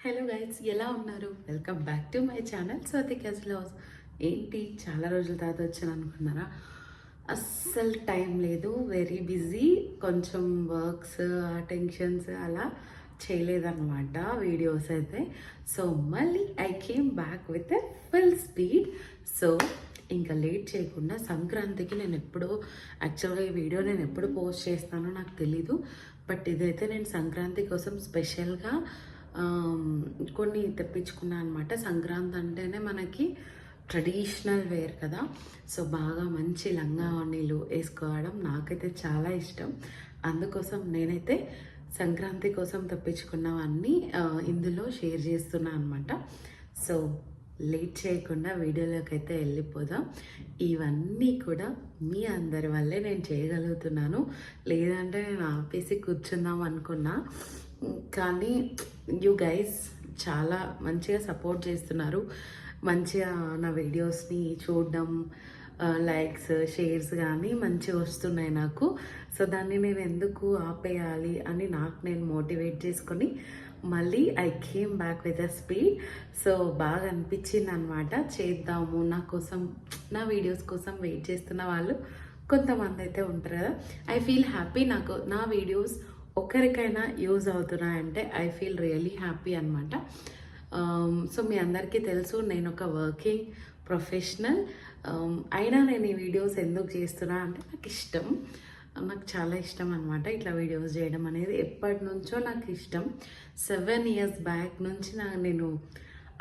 Hello guys, ఎలా ఉన్నారు? Welcome back to my channel Swathi క్యాజ్లాస్. ఏంటి చాలా రోజుల తర్వాత వచ్చాను అనుకున్నారా? అస్సలు టైం లేదు, వెరీ బిజీ. కొంచెం వర్క్స్, టెన్షన్స్ అలా చేయలేదన్నమాట వీడియోస్ అయితే. సో మళ్ళీ I came back with a full speed. So ఇంకా లేట్ చేయకుండా సంక్రాంతికి నేను ఎప్పుడో, యాక్చువల్గా ఈ వీడియో నేను ఎప్పుడు పోస్ట్ చేస్తానో నాకు తెలీదు, బట్ ఇదైతే నేను సంక్రాంతి కోసం స్పెషల్గా కొన్ని తెప్పించుకున్నాను అనమాట. సంక్రాంతి అంటేనే మనకి ట్రెడిషనల్ వేర్ కదా, సో బాగా మంచి లంగా ఓణీలు వేసుకోవడం నాకైతే చాలా ఇష్టం. అందుకోసం నేనైతే సంక్రాంతి కోసం తెప్పించుకున్నవన్నీ ఇందులో షేర్ చేస్తున్నాను అనమాట. సో లేట్ చేయకుండా వీడియోలోకి అయితే వెళ్ళిపోదాం. ఇవన్నీ కూడా మీ అందరి వల్లే నేను చేయగలుగుతున్నాను, లేదంటే నేను ఆపేసి కూర్చుందాం అనుకున్నా. కానీ యూ గైస్ చాలా మంచిగా సపోర్ట్ చేస్తున్నారు, మంచిగా నా వీడియోస్ని చూడడం, లైక్స్, షేర్స్ కానీ మంచిగా వస్తున్నాయి నాకు. సో దాన్ని నేను ఎందుకు ఆపేయాలి అని నాకు నేను మోటివేట్ చేసుకొని మళ్ళీ I came back with a speed. So బాగా అనిపించింది అనమాట, చేద్దాము. నా కోసం, నా వీడియోస్ కోసం వెయిట్ చేస్తున్న వాళ్ళు కొంతమంది అయితే ఉంటారు కదా. ఐ ఫీల్ హ్యాపీ, నాకు నా వీడియోస్ ఒకరికైనా యూజ్ అవుతున్నాయంటే ఐ ఫీల్ రియలీ హ్యాపీ అనమాట. సో మీ అందరికీ తెలుసు నేను ఒక వర్కింగ్ ప్రొఫెషనల్. అయినా నేను ఈ వీడియోస్ ఎందుకు చేస్తున్నా అంటే నాకు ఇష్టం, నాకు చాలా ఇష్టం అనమాట. ఇట్లా వీడియోస్ చేయడం అనేది ఎప్పటి నుంచో నాకు ఇష్టం. 7 years బ్యాక్ నుంచి నేను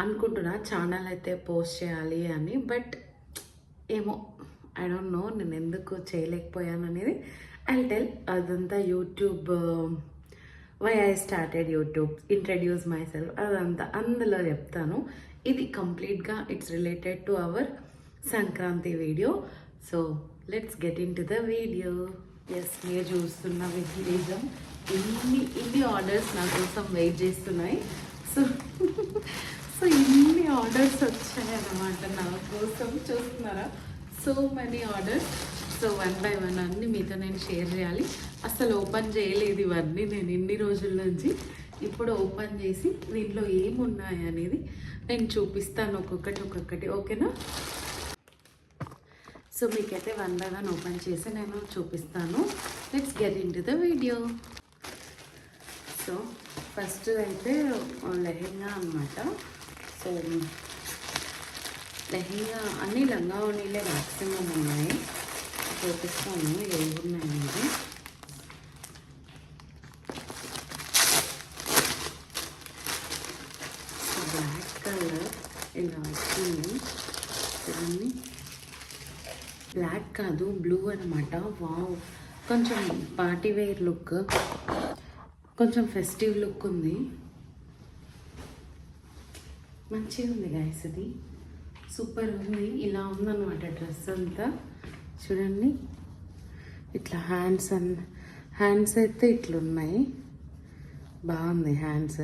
అనుకుంటున్నా ఛానల్ అయితే పోస్ట్ చేయాలి అని, బట్ ఏమో ఐ డోంట్ నో నేను ఎందుకు చేయలేకపోయాను అనేది. ఐ టెల్ అదంతా YouTube, why I started YouTube, introduce myself, అదంతా అందులో చెప్తాను. ఇది కంప్లీట్గా it's related to our Sankranti video. So let's get into the video. Yes, మీరు చూస్తున్న విజయం ఇన్ని ఆర్డర్స్ నా కోసం వెయిట్ చేస్తున్నాయి. సో సో ఇన్ని ఆర్డర్స్ వచ్చాయి అన్నమాట నా కోసం, చూస్తున్నారా? So many orders. So 1 by 1 అన్నీ మీతో నేను షేర్ చేయాలి. అసలు ఓపెన్ చేయలేదు ఇవన్నీ నేను ఇన్ని రోజుల నుంచి. ఇప్పుడు ఓపెన్ చేసి దీంట్లో ఏమున్నాయి అనేది నేను చూపిస్తాను, ఒక్కొక్కటి. ఓకేనా? సో మీకైతే 1 by 1 ఓపెన్ చేసి నేను చూపిస్తాను. Let's get into the video. So first అయితే లెహెంగా అనమాట. సో లెహెంగా అన్ని లంగా ఓణీలే మ్యాక్సిమం ఉన్నాయి, చూపిస్తాను ఏమి ఉన్నాయండి. బ్లాక్ కలర్ ఇలా వచ్చింది, చూడండి. బ్లాక్ కాదు, బ్లూ అనమాట. వావ్, కొంచెం పార్టీ వేర్ లుక్, కొంచెం ఫెస్టివ్ లుక్ ఉంది, మంచిగా ఉంది గైస్. ఇది సూపర్ ఉంది. ఇలా ఉందన్నమాట డ్రెస్ అంతా. చూడండి, ఇట్లా హ్యాండ్స్ అయితే ఇట్లున్నాయి, బాగుంది హ్యాండ్స్.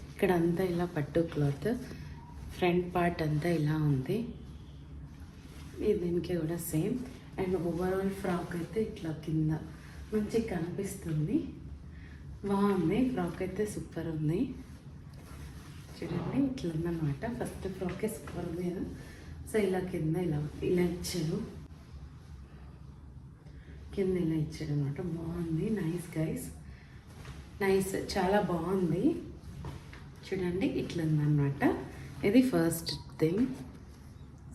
ఇక్కడ అంతా ఇలా పట్టు క్లాత్, ఫ్రంట్ పార్ట్ అంతా ఇలా ఉంది. దీనికి కూడా సేమ్. అండ్ ఓవరాల్ ఫ్రాక్ అయితే ఇట్లా కింద మంచిగా కనిపిస్తుంది, బాగుంది. ఫ్రాక్ అయితే సూపర్ ఉంది. చూడండి, ఇట్లా ఉందన్నమాట. ఫస్ట్ ఫ్రాకే సూపర్ ఉంది కదా. సో ఇలా కింద ఇలా ఇచ్చారు, కింద ఇలా ఇచ్చాడు అనమాట. బాగుంది, నైస్ గైస్, నైస్, చాలా బాగుంది. చూడండి, ఇట్లా ఉందన్నమాట. ఇది ఫస్ట్ థింగ్.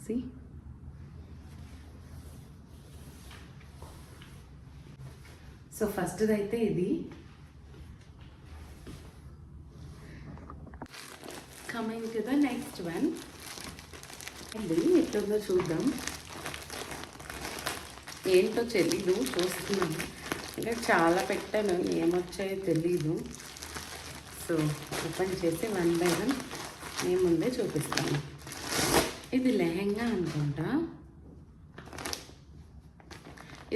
సి, సో ఫస్ట్ది అయితే ఇది. Coming to the next one. ఇది ఎట్లుందో చూద్దాం. ఏంటో తెలీదు, చూస్తున్నాను. ఇంకా చాలా పెట్టాను, ఏమొచ్చాయో తెలీదు. సో ఓపెన్ చేసి 1 by 1 ఏముందే చూపిస్తాను. ఇది లెహెంగా అనుకుంటా,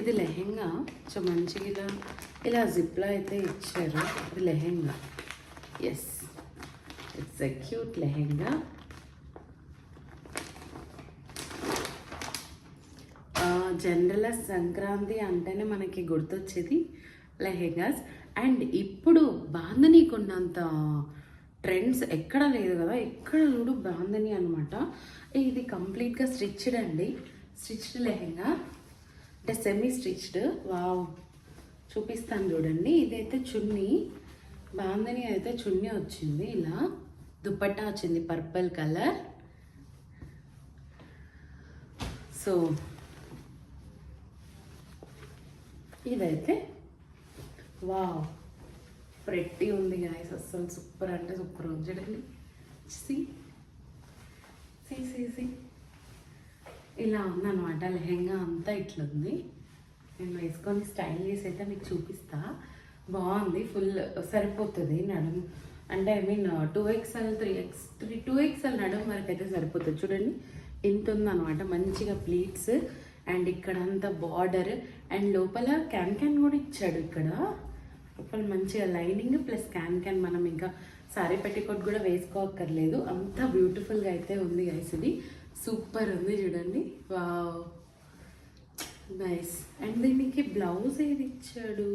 ఇది లెహెంగా. సో మంచిగా ఇలా జిప్లో అయితే ఇచ్చారు. ఇది lehenga. Yes, it's a cute lehenga. జనరల్గా సంక్రాంతి అంటేనే మనకి గుర్తొచ్చేది లెహెంగాస్. అండ్ ఇప్పుడు బాంధనీకున్నంత ట్రెండ్స్ ఎక్కడ లేదు కదా, ఎక్కడ చూడు బాందని అనమాట. ఇది కంప్లీట్గా స్టిచ్డ్ అండి, స్టిచ్డ్ లెహెంగా అంటే సెమీ స్టిచ్డ్. వావ్, చూపిస్తాను చూడండి. ఇదైతే చున్నీ, బాందని అయితే చున్నీ వచ్చింది, ఇలా దుపట్టా వచ్చింది పర్పుల్ కలర్. సో ఇదైతే వావ్ ప్రెట్టి ఉంది గాయస్, అస్సలు సూపర్ అంటే సూపర్ ఉంది చూడండి. సి సి సి సి ఇలా ఉందన్నమాట లెహెంగా అంతా. ఇట్లుంది, నేను వేసుకొని స్టైల్ చేసి అయితే మీకు చూపిస్తా. బాగుంది, ఫుల్ సరిపోతుంది నడుము, అంటే ఐ మీన్ 2XL 2XL నడుము వరకు అయితే సరిపోతుంది. చూడండి ఇంత ఉందన్నమాట, మంచిగా ప్లీట్స్ అండ్ ఇక్కడంతా బార్డర్ అండ్ లోపల క్యాన్ కూడా ఇచ్చాడు. ఇక్కడ లోపల మంచిగా లైనింగ్ ప్లస్ క్యాన్, మనం ఇంకా సారీ పెట్టికోట్ కూడా వేసుకోక్కర్లేదు, అంత బ్యూటిఫుల్గా అయితే ఉంది గైస్. ఇది సూపర్ ఉంది చూడండి, వావ్ నైస్. అండ్ దీనికి బ్లౌజ్ ఏది ఇచ్చాడు,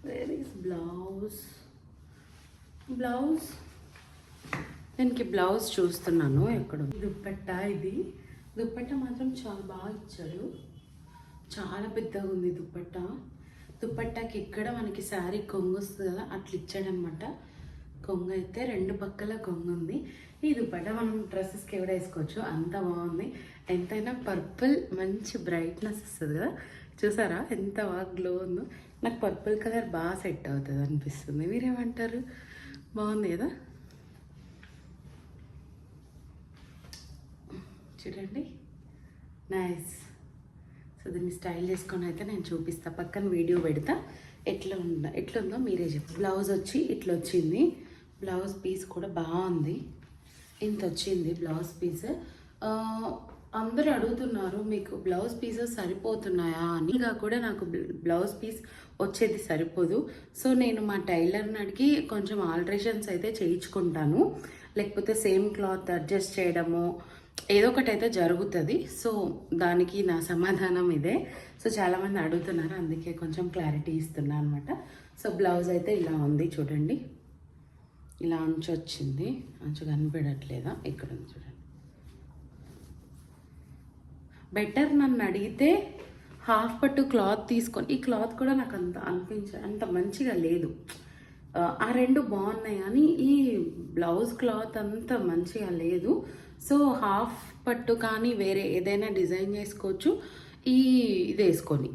వేర్ ఈస్ బ్లౌజ్? బ్లౌజ్ దీనికి బ్లౌజ్ చూస్తున్నాను ఎక్కడ. దుప్పట్టా, ఇది దుప్పట్టా మాత్రం చాలా బాగా ఇచ్చాడు, చాలా పెద్దగా ఉంది దుప్పట్టా. దుప్పట్టాకి ఇక్కడ మనకి శారీ కొంగు వస్తుంది కదా, అట్లా ఇచ్చాడనమాట. కొంగు అయితే రెండు పక్కల కొంగు ఉంది. ఈ దుపట్టా మనం డ్రెస్సెస్కి ఎవడ వేసుకోవచ్చు, అంత బాగుంది. ఎంతైనా పర్పుల్ మంచి బ్రైట్నెస్ వస్తుంది కదా, చూసారా ఎంత బాగా గ్లో ఉందో. నాకు పర్పుల్ కలర్ బాగా సెట్ అవుతుంది అనిపిస్తుంది, మీరేమంటారు? బాగుంది కదా, చూడండి నైస్. సో దీన్ని స్టైల్ చేసుకొని అయితే నేను చూపిస్తా, పక్కన వీడియో పెడతా ఎట్లుందో మీరే చెప్పు. బ్లౌజ్ వచ్చి ఇట్లా వచ్చింది, బ్లౌజ్ పీస్ కూడా బాగుంది, ఇంత వచ్చింది బ్లౌజ్ పీస్. అందరూ అడుగుతున్నారు మీకు బ్లౌజ్ పీసెస్ సరిపోతున్నాయా అని. ఇంకా కూడా నాకు బ్లౌజ్ పీస్ వచ్చేది సరిపోదు. సో నేను మా టైలర్ని అడిగి కొంచెం ఆల్టరేషన్స్ అయితే చేయించుకుంటాను, లేకపోతే సేమ్ క్లాత్ అడ్జస్ట్ చేయడము ఏదో ఒకటి అయితే జరుగుతుంది. సో దానికి నా సమాధానం ఇదే. సో చాలామంది అడుగుతున్నారు, అందుకే కొంచెం క్లారిటీ ఇస్తున్నా అనమాట. సో బ్లౌజ్ అయితే ఇలా ఉంది చూడండి, ఇలా అంచు వచ్చింది, అంచు కనిపెట్టట్లేదా, ఇక్కడ ఉంది చూడండి. బెటర్ నన్ను అడిగితే హాఫ్ పట్టు క్లాత్ తీసుకొని, ఈ క్లాత్ కూడా నాకు అంత మంచిగా లేదు. ఆ రెండు బాగున్నాయి కానీ ఈ బ్లౌజ్ క్లాత్ అంత మంచిగా లేదు. సో హాఫ్ పట్టు కానీ వేరే ఏదైనా డిజైన్ చేసుకోవచ్చు, ఇది వేసుకొని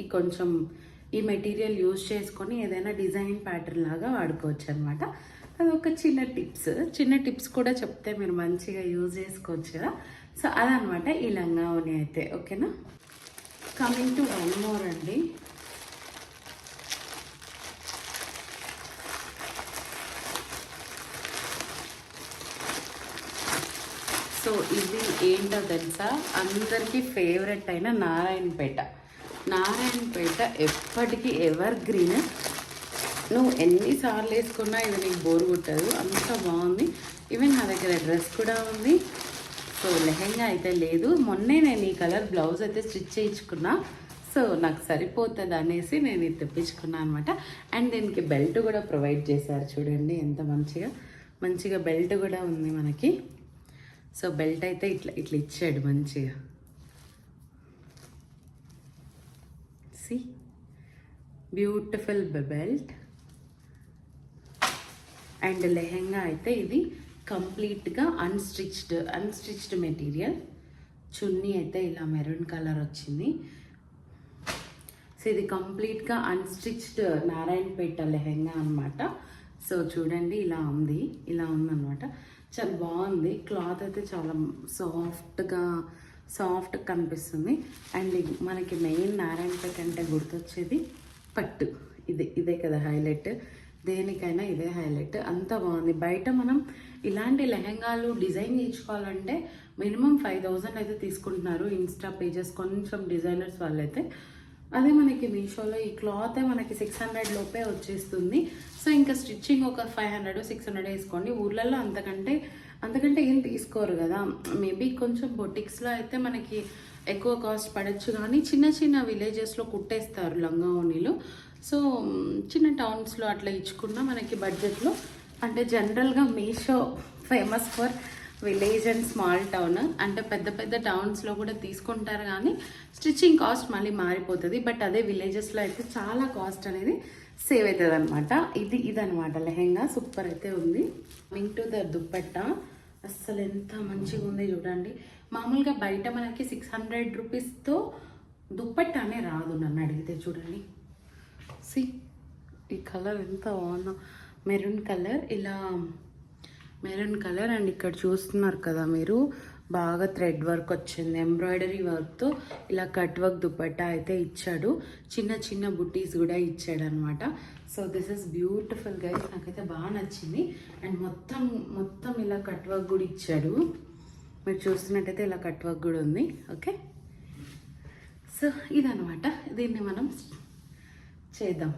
ఈ కొంచెం ఈ మెటీరియల్ యూజ్ చేసుకొని ఏదైనా డిజైన్ ప్యాటర్న్ లాగా వాడుకోవచ్చు అనమాట. అదొక చిన్న టిప్స్ కూడా చెప్తే మీరు మంచిగా యూజ్ చేసుకోవచ్చు కదా. సో అదనమాట ఈ లంగావోని అయితే, ఓకేనా. కమింగ్ టు వన్ మోర్ అండి, సో ఇది ఏంటో తెలుసా, అందరికీ ఫేవరెట్ అయిన నారాయణపేట ఎప్పటికీ ఎవర్ గ్రీన్. నువ్వు ఎన్నిసార్లు వేసుకున్నా ఇది నీకు బోర్ కొట్టదు, అంత బాగుంది. ఈవెన్ నా దగ్గర డ్రెస్ కూడా ఉంది. సో లెహెంగా అయితే లేదు, మొన్నే నేను ఈ కలర్ బ్లౌజ్ అయితే స్టిచ్ చేయించుకున్నా. సో నాకు సరిపోతుంది అనేసి నేను ఇది తెప్పించుకున్నాను అనమాట. అండ్ దీనికి బెల్ట్ కూడా ప్రొవైడ్ చేశారు, చూడండి ఎంత మంచిగా బెల్ట్ కూడా ఉంది మనకి. సో బెల్ట్ అయితే ఇట్లా ఇచ్చాడు మంచిగా, see beautiful belt. And lehenga అయితే ఇది కంప్లీట్గా అన్స్టిచ్డ్ మెటీరియల్. చున్నీ అయితే ఇలా మెరూన్ కలర్ వచ్చింది. సో ఇది కంప్లీట్గా అన్స్టిచ్డ్ నారాయణపేట లెహెంగా అనమాట. సో చూడండి ఇలా ఉందన్నమాట, చాలా బాగుంది. క్లాత్ అయితే చాలా సాఫ్ట్ కనిపిస్తుంది. అండ్ మనకి మెయిన్ నారాయణపేట అంటే గుర్తొచ్చేది పట్టు, ఇదే కదా హైలైట్, దేనికైనా ఇదే హైలైట్. అంత బాగుంది. బయట మనం ఇలాంటి లెహెంగాలు డిజైన్ చేయించుకోవాలంటే మినిమం 5000 అయితే తీసుకుంటున్నారు ఇన్స్టా పేజెస్, కొంచెం డిజైనర్స్ వాళ్ళైతే. అదే మనకి మీషోలో ఈ క్లాతే మనకి 600 లోపే వచ్చేస్తుంది. సో ఇంకా స్టిచ్చింగ్ ఒక 500-600 వేసుకోండి. ఊర్లలో అంతకంటే ఏం తీసుకోరు కదా. మేబీ కొంచెం బొటిక్స్లో అయితే మనకి ఎక్కువ కాస్ట్ పడవచ్చు, కానీ చిన్న విలేజెస్లో కుట్టేస్తారు లంగా ఓణీలు. సో చిన్న టౌన్స్లో అట్లా ఇచ్చుకున్నా మనకి బడ్జెట్లో అంటే జనరల్గా Meesho famous for village and small town. అంటే పెద్ద పెద్ద టౌన్స్లో కూడా తీసుకుంటారు కానీ స్టిచ్చింగ్ కాస్ట్ మళ్ళీ మారిపోతుంది. బట్ అదే విలేజెస్లో అయితే చాలా కాస్ట్ అనేది సేవ్ అవుతుంది అనమాట. ఇదనమాట లెహెంగా. సూపర్ అయితే ఉంది. కమింగ్ టు ద దుప్పట్టా, అస్సలు ఎంత మంచిగా ఉంది చూడండి. మామూలుగా బయట మనకి 600 రూపీస్తో దుప్పట్టానే రాదు నన్ను అడిగితే. చూడండి సి ఈ కలర్ ఎంత బాగుందో, మెరూన్ కలర్. ఇలా మెరూన్ కలర్ అండ్ ఇక్కడ చూస్తున్నారు కదా మీరు, బాగా థ్రెడ్ వర్క్ వచ్చింది, ఎంబ్రాయిడరీ వర్క్తో ఇలా కట్ వర్క్ దుపట్టా అయితే ఇచ్చాడు. చిన్న చిన్న బుట్టీస్ కూడా ఇచ్చాడు అనమాట. So this is beautiful guys, నాకైతే బాగా నచ్చింది. అండ్ మొత్తం ఇలా కట్ వర్క్ కూడా ఇచ్చాడు. మీరు చూస్తున్నట్టయితే ఇలా కట్ వర్క్ కూడా ఉంది. ఓకే, సో ఇదనమాట. దీన్ని మనం చేద్దాం,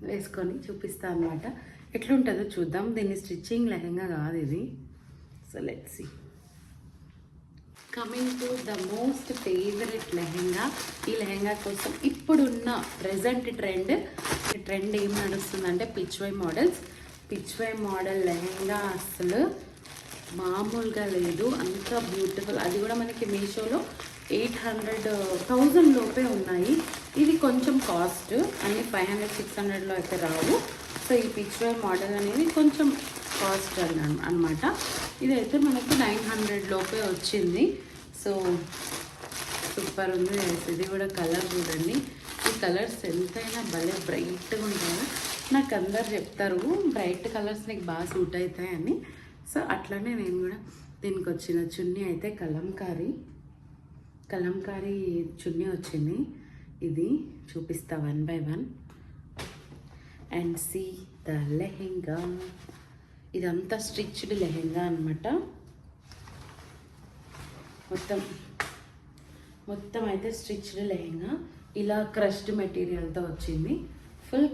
వేసుకొని చూపిస్తా అనమాట. ఎట్లుంటుందో చూద్దాం. దీన్ని స్టిచ్చింగ్ లెహంగా కాదు ఇది. So let's see. Coming to the most favourite lehenga. ఈ లెహెంగా కోసం ఇప్పుడున్న ప్రజెంట్ ట్రెండ్ ఏం నడుస్తుందంటే పిచ్వై మోడల్స్. పిచ్వై మోడల్ లెహెంగా అసలు మామూలుగా లేదు, అంత బ్యూటిఫుల్. అది కూడా మనకి మీషోలో 800-1000 లోపే ఉన్నాయి. ఇది కొంచెం కాస్ట్, అన్ని 500-600లో అయితే రావు. సో ఈ పిచ్వై మోడల్ అనేది కొంచెం కాస్ట్ అనమాట. ఇదైతే మనకి 900 లోపే వచ్చింది. సో సూపర్ ఉంది. ఇది కూడా కలర్ చూడండి. ఈ కలర్స్ ఎంతైనా భలే బ్రైట్గా ఉంటాయి. నాకు అందరు చెప్తారు బ్రైట్ కలర్స్ నీకు బాగా సూట్ అవుతాయని. సో అట్లనే నేను కూడా దీనికి వచ్చిన చున్నీ అయితే కలంకారీ చున్నీ వచ్చింది. ఇది చూపిస్తా 1 by 1 and see the lehenga. ఇదంతా స్టిచ్డ్ లెహెంగా అనమాట. మొత్తం అయితే స్టిచ్డ్ లెహెంగా. ఇలా క్రష్డ్ మెటీరియల్తో వచ్చింది. Full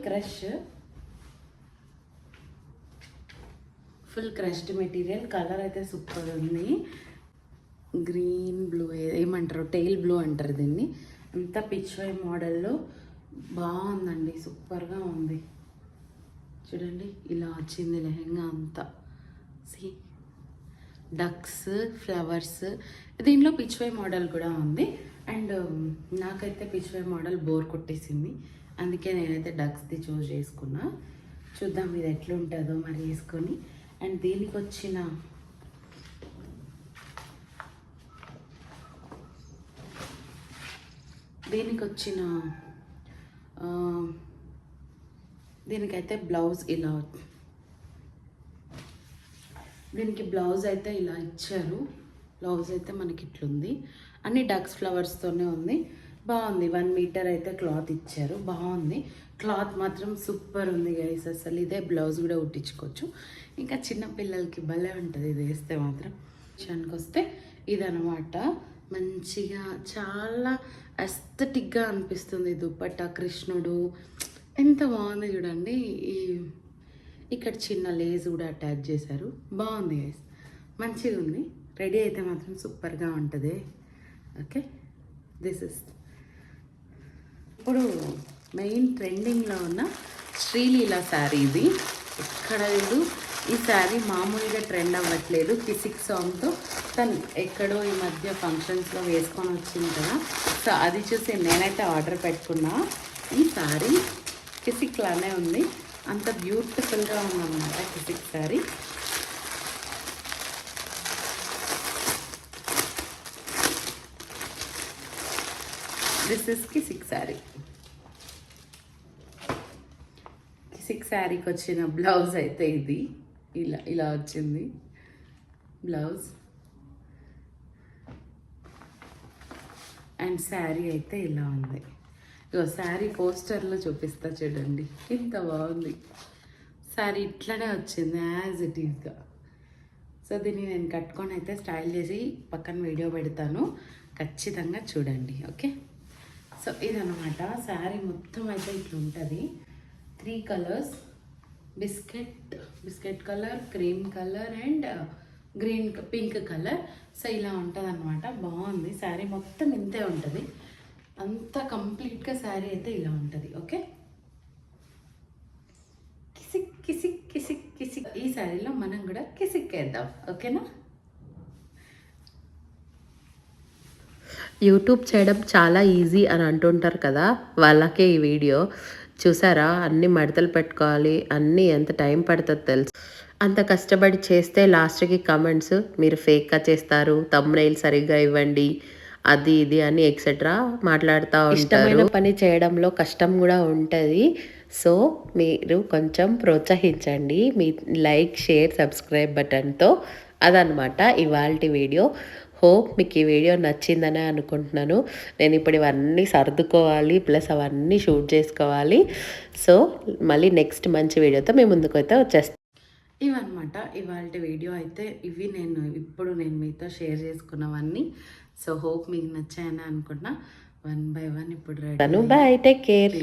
crushed material. కలర్ అయితే సూపర్ ఉంది. గ్రీన్ బ్లూ ఏమంటారు, టెయిల్ బ్లూ అంటారు దీన్ని. అంతా పిచ్వై మోడల్లో బాగుందండి, సూపర్గా ఉంది. చూడండి ఇలా వచ్చింది లెహెంగా అంతా. See ducks, flowers. దీనిలో పిచ్వై మోడల్ కూడా ఉంది. అండ్ నాకైతే పిచ్వై మోడల్ బోర్ కొట్టేసింది, అందుకే నేనైతే డక్స్ది చూస్ చేసుకున్నా. చూద్దాం ఇది ఎట్లుంటుందో మరి వేసుకొని. అండ్ దీనికి వచ్చిన దీనికైతే బ్లౌజ్ ఇలా, దీనికి బ్లౌజ్ అయితే ఇలా ఇచ్చారు. బ్లౌజ్ అయితే మనకి ఇట్లుంది. అన్ని డక్స్ ఫ్లవర్స్తోనే ఉంది. బాగుంది. 1 మీటర్ అయితే క్లాత్ ఇచ్చారు. బాగుంది. క్లాత్ మాత్రం సూపర్ ఉంది గైస్. అసలు ఇదే బ్లౌజ్ కూడా కుట్టించుకోవచ్చు. ఇంకా చిన్న పిల్లలకి భలే ఉంటుంది ఇది వేస్తే మాత్రం. విషయానికి వస్తే ఇదనమాట. మంచిగా చాలా ఎస్థెటిక్గా అనిపిస్తుంది దుపట్టా. కృష్ణుడు ఎంత బాగుంది చూడండి. ఇక్కడ చిన్న లేస్ కూడా అటాచ్ చేశారు. బాగుంది గైస్, మంచిగా ఉంది. రెడీ అయితే మాత్రం సూపర్గా ఉంటుంది. ఓకే, దిస్ ఇస్ ఇప్పుడు మెయిన్ ట్రెండింగ్లో ఉన్న శ్రీలీల శారీ. ఇది ఎక్కడ లేదు. ఈ శారీ మామూలుగా ట్రెండ్ అవ్వట్లేదు. కిసిక్ సాంగ్తో తను ఎక్కడో ఈ మధ్య ఫంక్షన్స్లో వేసుకొని వచ్చింది కదా. సో అది చూసి నేనైతే ఆర్డర్ పెట్టుకున్నా. ఈ శారీ కిసిక్ లానే ఉంది, అంత బ్యూటిఫుల్గా ఉందన్నమాట కిసిక్ శారీ. This is Kissik sari. కిసిక్ శారీకి వచ్చిన బ్లౌజ్ అయితే ఇది ఇలా వచ్చింది బ్లౌజ్. అండ్ శారీ అయితే ఇలా ఉంది. ఇగో శారీ పోస్టర్లో చూపిస్తా చూడండి, ఇంత బాగుంది. శారీ ఇట్లనే వచ్చింది యాజ్ ఇట్ ఈస్గా. సో దీన్ని నేను కట్టుకొని అయితే స్టైల్ చేసి పక్కన వీడియో పెడతాను, ఖచ్చితంగా చూడండి. ఓకే, సో ఇదనమాట శారీ మొత్తం అయితే ఇట్లా ఉంటుంది. 3 colours, biscuit colour, cream colour and pink colour. So ఇలా ఉంటుంది అనమాట. బాగుంది. శారీ మొత్తం ఇంతే ఉంటుంది, అంత కంప్లీట్గా శారీ అయితే ఇలా ఉంటుంది. ఓకే, కిసిక్ కిసిక్ కిసిక్ కిసిక్. ఈ శారీలో మనం కూడా కిసిక్కేద్దాం. ఓకేనా? యూట్యూబ్ చేయడం చాలా ఈజీ అని అంటుంటారు కదా, వాళ్ళకే ఈ వీడియో. చూసారా, అన్ని మడతలు పెట్టుకోవాలి, అన్నీ ఎంత టైం పడుతుందో తెలుసు. అంత కష్టపడి చేస్తే లాస్ట్కి కమెంట్స్ మీరు ఫేక్గా చేస్తారు, థంబ్నెయిల్ సరిగ్గా ఇవ్వండి, అది ఇది అని ఎక్సెట్రా మాట్లాడుతూ ఉంటారు. ఇష్టమైన పని చేయడంలో కష్టం కూడా ఉంటుంది. సో మీరు కొంచెం ప్రోత్సహించండి మీ లైక్, షేర్, సబ్స్క్రైబ్ బటన్తో. అదనమాట ఇవాల్టి వీడియో. హోప్ మీకు ఈ వీడియో నచ్చిందనే అనుకుంటున్నాను. నేను ఇప్పుడు ఇవన్నీ సర్దుకోవాలి, ప్లస్ అవన్నీ షూట్ చేసుకోవాలి. సో మళ్ళీ నెక్స్ట్ మంచి వీడియోతో మేము ముందుకైతే వచ్చేస్తాను. ఇవన్నమాట ఇవాళ వీడియో అయితే. ఇవి నేను మీతో షేర్ చేసుకున్నవన్నీ. సో హోప్ మీకు నచ్చాయని అనుకుంటున్నా. 1 by 1 ఇప్పుడు రెడీ. Bye, take care.